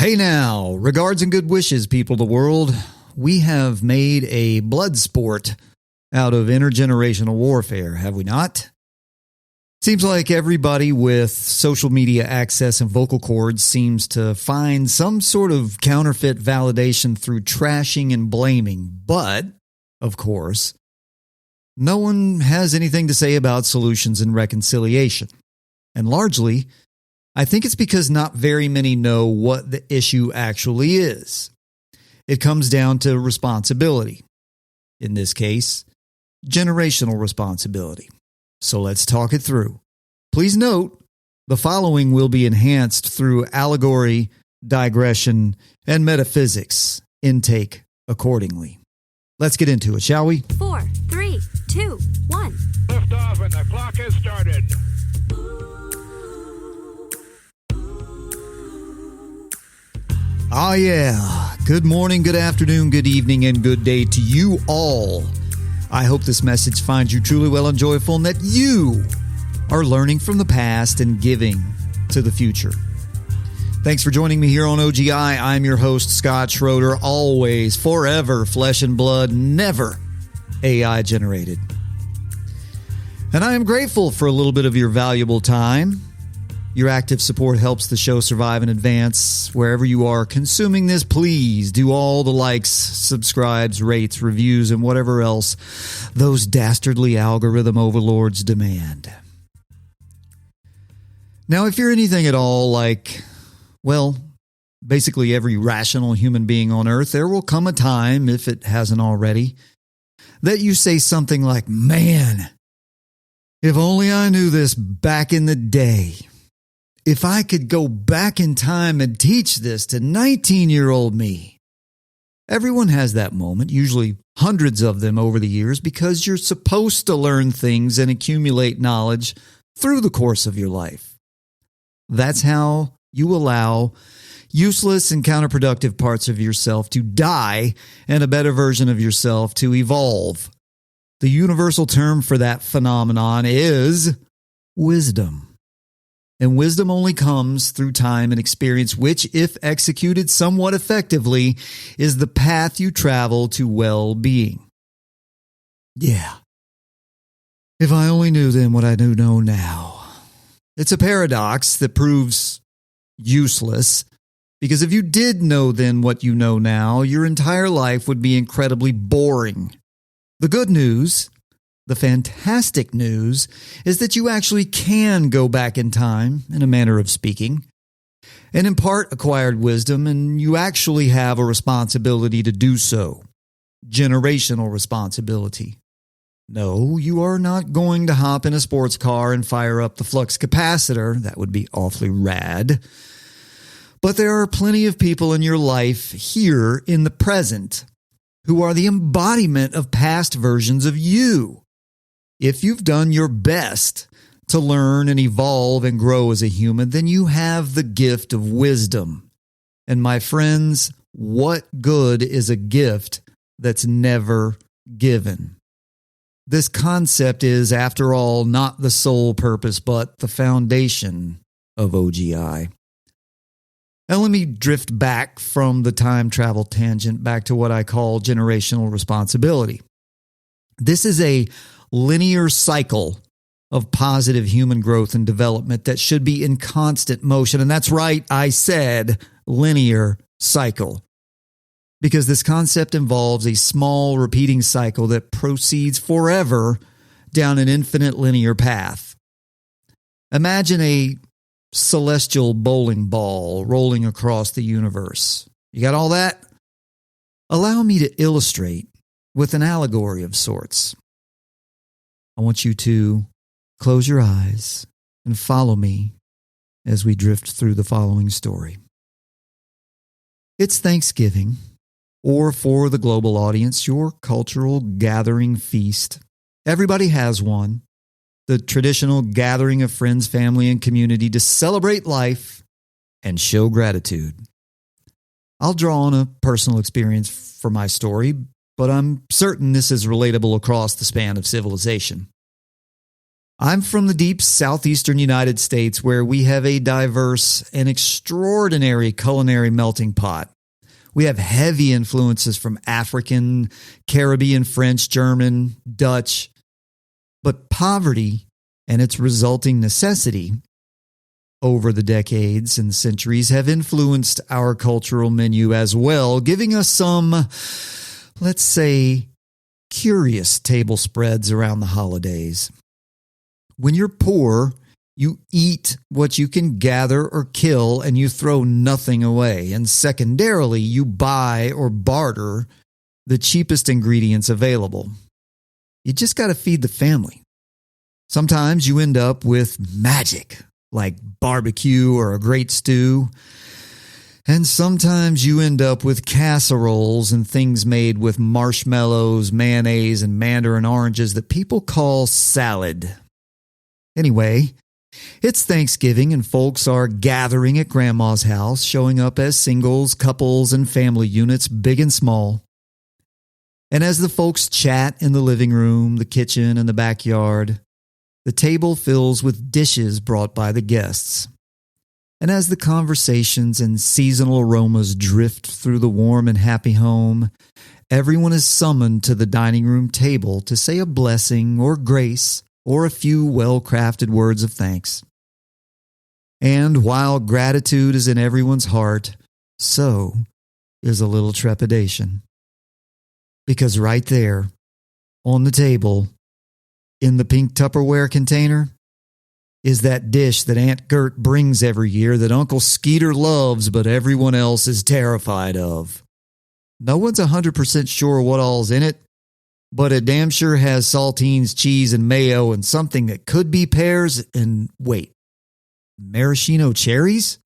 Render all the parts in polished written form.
Hey now, regards and good wishes, people of the world. We have made a blood sport out of intergenerational warfare, have we not? Seems like everybody with social media access and vocal cords seems to find some sort of counterfeit validation through trashing and blaming. But, of course, no one has anything to say about solutions and reconciliation. And largely, I think it's because not very many know what the issue actually is. It comes down to responsibility. In this case, generational responsibility. So let's talk it through. Please note, the following will be enhanced through allegory, digression, and metaphysics. Intake accordingly. Let's get into it, shall we? 4, 3, 2, 1. Lift off and the clock has started. Ah, yeah. Good morning, good afternoon, good evening, and good day to you all. I hope this message finds you truly well and joyful and that you are learning from the past and giving to the future. Thanks for joining me here on OGI. I'm your host, Scott Schroeder, always, forever, flesh and blood, never AI generated. And I am grateful for a little bit of your valuable time. Your active support helps the show survive and advance. Wherever you are consuming this, please do all the likes, subscribes, rates, reviews, and whatever else those dastardly algorithm overlords demand. Now, if you're anything at all like, well, basically every rational human being on earth, there will come a time, if it hasn't already, that you say something like, man, if only I knew this back in the day. If I could go back in time and teach this to 19-year-old me. Everyone has that moment, usually hundreds of them over the years, because you're supposed to learn things and accumulate knowledge through the course of your life. That's how you allow useless and counterproductive parts of yourself to die and a better version of yourself to evolve. The universal term for that phenomenon is wisdom. And wisdom only comes through time and experience, which, if executed somewhat effectively, is the path you travel to well-being. Yeah. If I only knew then what I do know now. It's a paradox that proves useless, because if you did know then what you know now, your entire life would be incredibly boring. The good news, the fantastic news, is that you actually can go back in time, in a manner of speaking, and impart acquired wisdom, and you actually have a responsibility to do so. Generational responsibility. No, you are not going to hop in a sports car and fire up the flux capacitor. That would be awfully rad. But there are plenty of people in your life here in the present who are the embodiment of past versions of you. If you've done your best to learn and evolve and grow as a human, then you have the gift of wisdom. And my friends, what good is a gift that's never given? This concept is, after all, not the sole purpose, but the foundation of OGI. Now let me drift back from the time travel tangent back to what I call generational responsibility. This is a linear cycle of positive human growth and development that should be in constant motion. And that's right, I said linear cycle. Because this concept involves a small repeating cycle that proceeds forever down an infinite linear path. Imagine a celestial bowling ball rolling across the universe. You got all that? Allow me to illustrate with an allegory of sorts. I want you to close your eyes and follow me as we drift through the following story. It's Thanksgiving, or for the global audience, your cultural gathering feast. Everybody has one. The traditional gathering of friends, family, and community to celebrate life and show gratitude. I'll draw on a personal experience for my story, but I'm certain this is relatable across the span of civilization. I'm from the deep southeastern United States, where we have a diverse and extraordinary culinary melting pot. We have heavy influences from African, Caribbean, French, German, Dutch. But poverty and its resulting necessity over the decades and centuries have influenced our cultural menu as well, giving us some, let's say, curious table spreads around the holidays. When you're poor, you eat what you can gather or kill, and you throw nothing away. And secondarily, you buy or barter the cheapest ingredients available. You just got to feed the family. Sometimes you end up with magic, like barbecue or a great stew. And sometimes you end up with casseroles and things made with marshmallows, mayonnaise, and mandarin oranges that people call salad. Anyway, it's Thanksgiving and folks are gathering at Grandma's house, showing up as singles, couples, and family units, big and small. And as the folks chat in the living room, the kitchen, and the backyard, the table fills with dishes brought by the guests. And as the conversations and seasonal aromas drift through the warm and happy home, everyone is summoned to the dining room table to say a blessing or grace or a few well-crafted words of thanks. And while gratitude is in everyone's heart, so is a little trepidation. Because right there, on the table, in the pink Tupperware container, is that dish that Aunt Gert brings every year that Uncle Skeeter loves but everyone else is terrified of. No one's 100% sure what all's in it, but it damn sure has saltines, cheese, and mayo, and something that could be pears and, wait, maraschino cherries?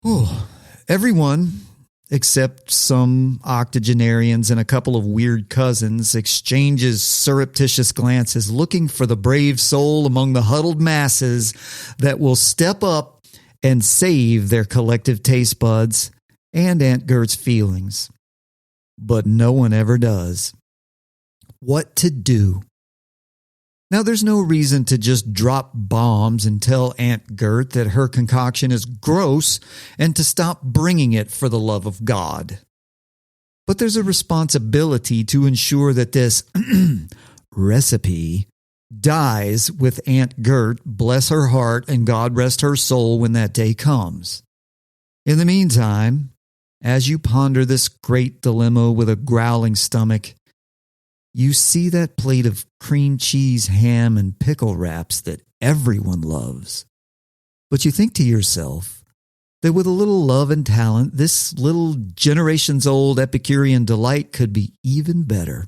Oh, everyone, except some octogenarians and a couple of weird cousins, exchanges surreptitious glances looking for the brave soul among the huddled masses that will step up and save their collective taste buds and Aunt Gert's feelings. But no one ever does. What to do? Now, there's no reason to just drop bombs and tell Aunt Gert that her concoction is gross and to stop bringing it for the love of God. But there's a responsibility to ensure that this recipe dies with Aunt Gert, bless her heart and God rest her soul when that day comes. In the meantime, as you ponder this great dilemma with a growling stomach, you see that plate of cream cheese, ham, and pickle wraps that everyone loves. But you think to yourself that with a little love and talent, this little generations-old Epicurean delight could be even better.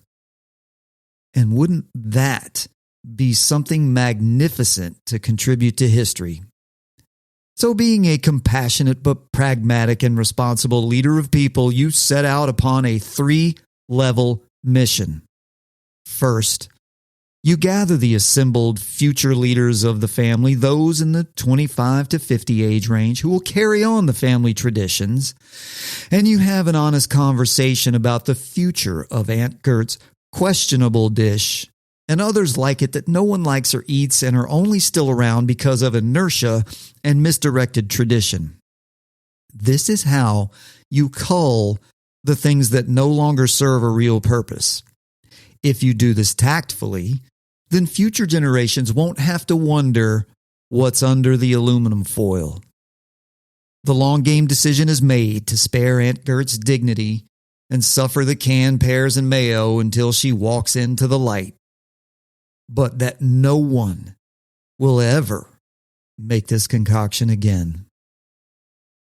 And wouldn't that be something magnificent to contribute to history? So being a compassionate but pragmatic and responsible leader of people, you set out upon a 3-level mission. First, you gather the assembled future leaders of the family, those in the 25 to 50 age range who will carry on the family traditions, and you have an honest conversation about the future of Aunt Gert's questionable dish and others like it that no one likes or eats and are only still around because of inertia and misdirected tradition. This is how you cull the things that no longer serve a real purpose. If you do this tactfully, then future generations won't have to wonder what's under the aluminum foil. The long game decision is made to spare Aunt Gert's dignity and suffer the canned pears and mayo until she walks into the light. But that no one will ever make this concoction again.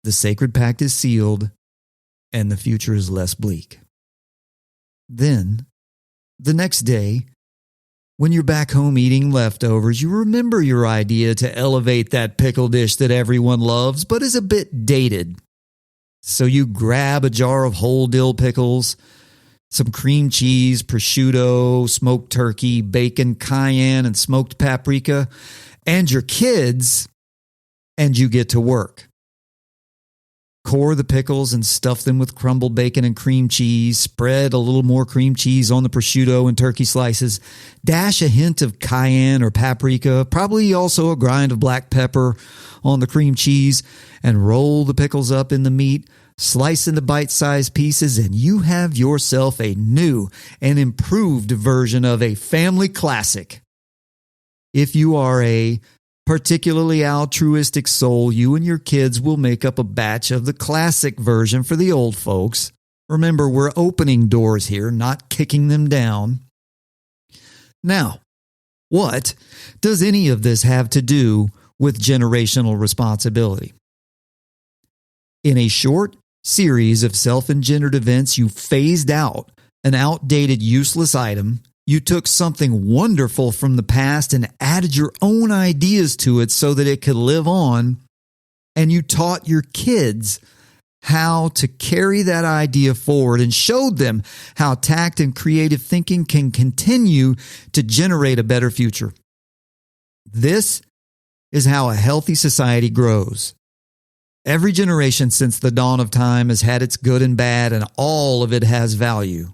The sacred pact is sealed, and the future is less bleak. Then, the next day, when you're back home eating leftovers, you remember your idea to elevate that pickle dish that everyone loves, but is a bit dated. So you grab a jar of whole dill pickles, some cream cheese, prosciutto, smoked turkey, bacon, cayenne, and smoked paprika, and your kids, and you get to work. Core the pickles and stuff them with crumbled bacon and cream cheese. Spread a little more cream cheese on the prosciutto and turkey slices. Dash a hint of cayenne or paprika, probably also a grind of black pepper on the cream cheese, and roll the pickles up in the meat. Slice into bite-sized pieces, and you have yourself a new and improved version of a family classic. If you are a particularly altruistic soul, you and your kids will make up a batch of the classic version for the old folks. Remember, we're opening doors here, not kicking them down. Now, what does any of this have to do with generational responsibility? In a short series of self-engendered events, you phased out an outdated, useless item. You took something wonderful from the past and added your own ideas to it so that it could live on. And you taught your kids how to carry that idea forward and showed them how tact and creative thinking can continue to generate a better future. This is how a healthy society grows. Every generation since the dawn of time has had its good and bad, and all of it has value.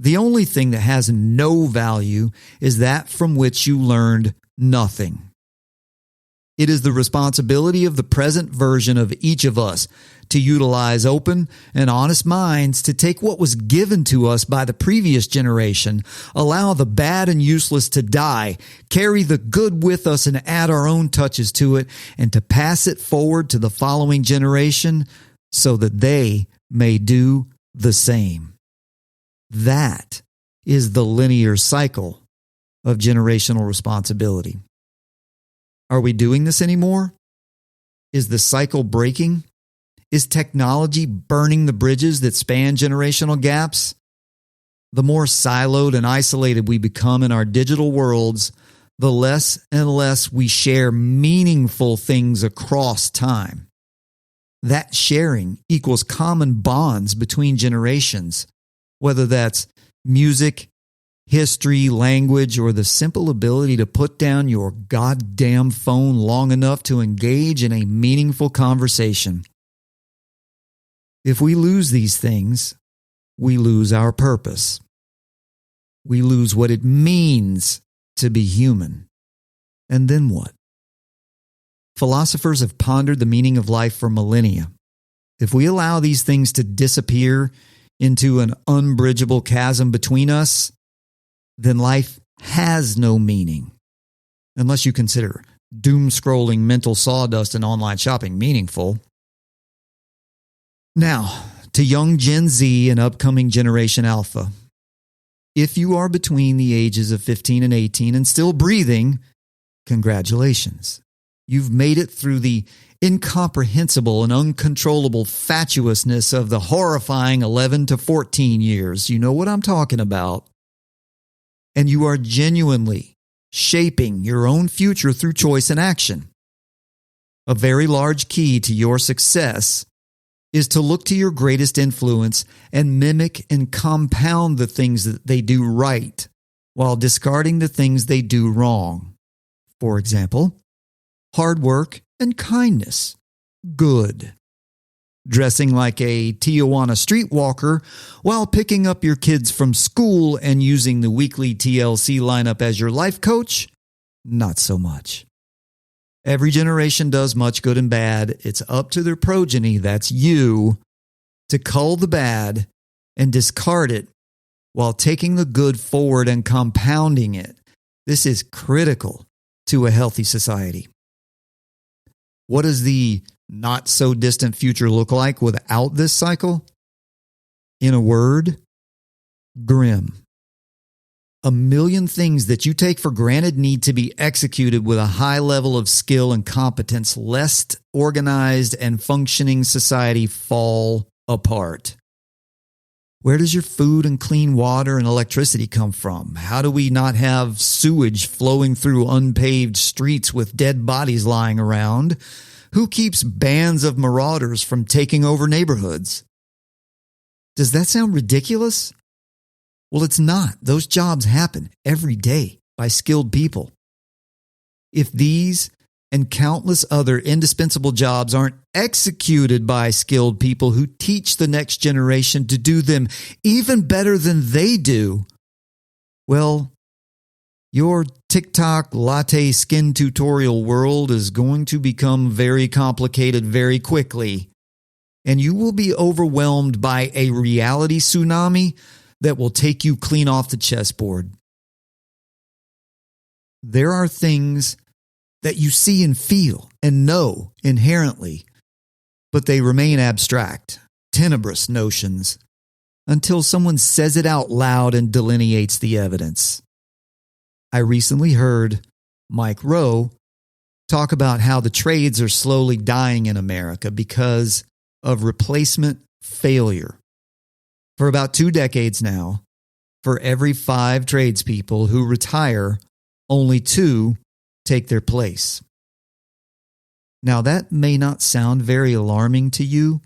The only thing that has no value is that from which you learned nothing. It is the responsibility of the present version of each of us to utilize open and honest minds to take what was given to us by the previous generation, allow the bad and useless to die, carry the good with us and add our own touches to it, and to pass it forward to the following generation so that they may do the same. That is the linear cycle of generational responsibility. Are we doing this anymore? Is the cycle breaking? Is technology burning the bridges that span generational gaps? The more siloed and isolated we become in our digital worlds, the less and less we share meaningful things across time. That sharing equals common bonds between generations, whether that's music, history, language, or the simple ability to put down your goddamn phone long enough to engage in a meaningful conversation. If we lose these things, we lose our purpose. We lose what it means to be human. And then what? Philosophers have pondered the meaning of life for millennia. If we allow these things to disappear into an unbridgeable chasm between us, then life has no meaning. Unless you consider doom-scrolling mental sawdust and online shopping meaningful. Now, to young Gen Z and upcoming Generation Alpha. If you are between the ages of 15 and 18 and still breathing, congratulations. You've made it through the incomprehensible and uncontrollable fatuousness of the horrifying 11 to 14 years. You know what I'm talking about. And you are genuinely shaping your own future through choice and action. A very large key to your success is to look to your greatest influence and mimic and compound the things that they do right while discarding the things they do wrong. For example, hard work and kindness. Good. Dressing like a Tijuana streetwalker while picking up your kids from school and using the weekly TLC lineup as your life coach? Not so much. Every generation does much good and bad. It's up to their progeny, that's you, to cull the bad and discard it while taking the good forward and compounding it. This is critical to a healthy society. What does the not-so-distant future look like without this cycle? In a word, grim. A million things that you take for granted need to be executed with a high level of skill and competence, lest organized and functioning society fall apart. Where does your food and clean water and electricity come from? How do we not have sewage flowing through unpaved streets with dead bodies lying around? Who keeps bands of marauders from taking over neighborhoods? Does that sound ridiculous? Well, it's not. Those jobs happen every day by skilled people. If these and countless other indispensable jobs aren't executed by skilled people who teach the next generation to do them even better than they do, well, your TikTok latte skin tutorial world is going to become very complicated very quickly, and you will be overwhelmed by a reality tsunami that will take you clean off the chessboard. There are things that you see and feel and know inherently, but they remain abstract, tenebrous notions until someone says it out loud and delineates the evidence. I recently heard Mike Rowe talk about how the trades are slowly dying in America because of replacement failure. For about 2 decades now, for every 5 tradespeople who retire, only 2 take their place. Now, that may not sound very alarming to you,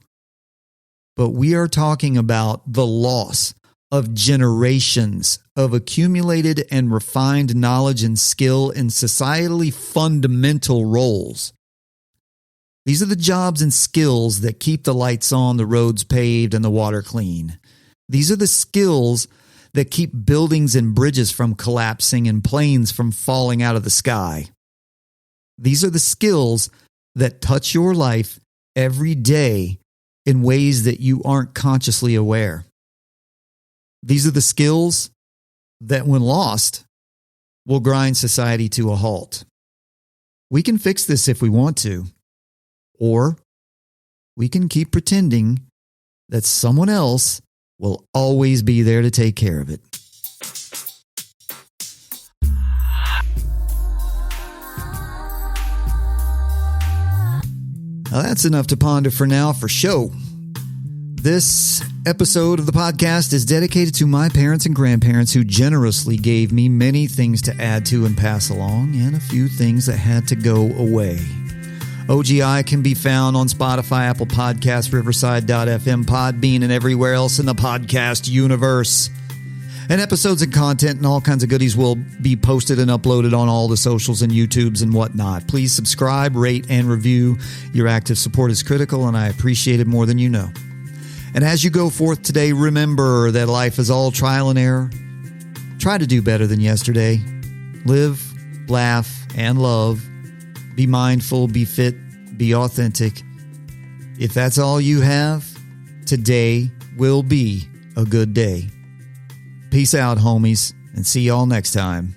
but we are talking about the loss of generations of accumulated and refined knowledge and skill in societally fundamental roles. These are the jobs and skills that keep the lights on, the roads paved, and the water clean. These are the skills that keep buildings and bridges from collapsing and planes from falling out of the sky. These are the skills that touch your life every day in ways that you aren't consciously aware. These are the skills that, when lost, will grind society to a halt. We can fix this if we want to, or we can keep pretending that someone else will always be there to take care of it. Now that's enough to ponder for now for show. This episode of the podcast is dedicated to my parents and grandparents who generously gave me many things to add to and pass along, and a few things that had to go away. OGI can be found on Spotify, Apple Podcasts, Riverside.fm, Podbean, and everywhere else in the podcast universe. And episodes and content and all kinds of goodies will be posted and uploaded on all the socials and YouTubes and whatnot. Please subscribe, rate, and review. Your active support is critical, and I appreciate it more than you know. And as you go forth today, remember that life is all trial and error. Try to do better than yesterday. Live, laugh, and love. Be mindful, be fit, be authentic. If that's all you have, today will be a good day. Peace out, homies, and see y'all next time.